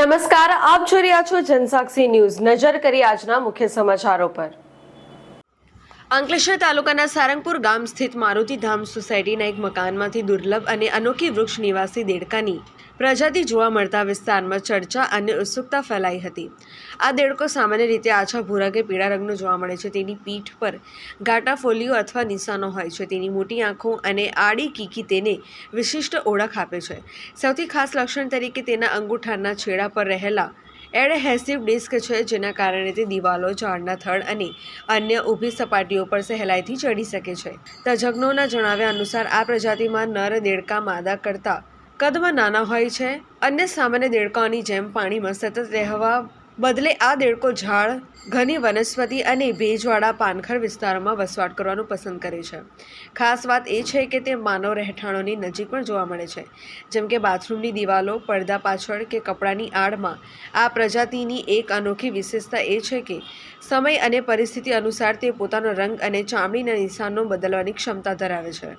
નમસ્કાર, આપ જોઈ રહ્યા છો જનસાક્ષી ન્યૂઝ। નજર કરી આજના મુખ્ય સમાચારો પર। અંકલેશ્વર તાલુકાના સારંગપુર ગામ સ્થિત મારુતિધામ સોસાયટીના એક મકાનમાંથી દુર્લભ અને અનોખી વૃક્ષ નિવાસી દેડકાની પ્રજાતિ જોવા મળતા વિસ્તારમાં ચર્ચા અને ઉત્સુકતા ફેલાઈ હતી। આ દેડકો સામાન્ય રીતે આછા ભૂરા કે પીળા રંગનો જોવા મળે છે। તેની પીઠ પર ઘાટા ફોલ્લીઓ અથવા નિશાનો હોય છે। તેની મોટી આંખો અને આડી કીકી તેને વિશિષ્ટ ઓળખ આપે છે। સૌથી ખાસ લક્ષણ તરીકે તેના અંગૂઠાના છેડા પર રહેલા એડહેસિવ ડિસ્ક છે, જેના કારણે તે દિવાલો, ઝાડના થડ અને અન્ય ઊભી સપાટીઓ પર સહેલાઈથી ચડી શકે છે। તજજ્ઞોના જણાવ્યા અનુસાર આ પ્રજાતિમાં નર દેડકા માદા કરતાં કદમાં નાના હોય છે। અન્ય સામાન્ય દેડકાઓની જેમ પાણીમાં સતત રહેવા બદલે આ દેડકો ઝાડ, ઘની વનસ્પતિ અને ભેજવાળા પાનખર વિસ્તારોમાં વસવાટ કરવાનું પસંદ કરે છે। ખાસ વાત એ છે કે તે માનવ રહેઠાણોની નજીક પણ જોવા મળે છે, જેમ કે બાથરૂમની દિવાલો, પડદા પાછળ કે કપડાની આડમાં। આ પ્રજાતિની એક અનોખી વિશેષતા એ છે કે સમય અને પરિસ્થિતિ અનુસાર તે પોતાનો રંગ અને ચામડીના નિશાનો બદલવાની ક્ષમતા ધરાવે છે।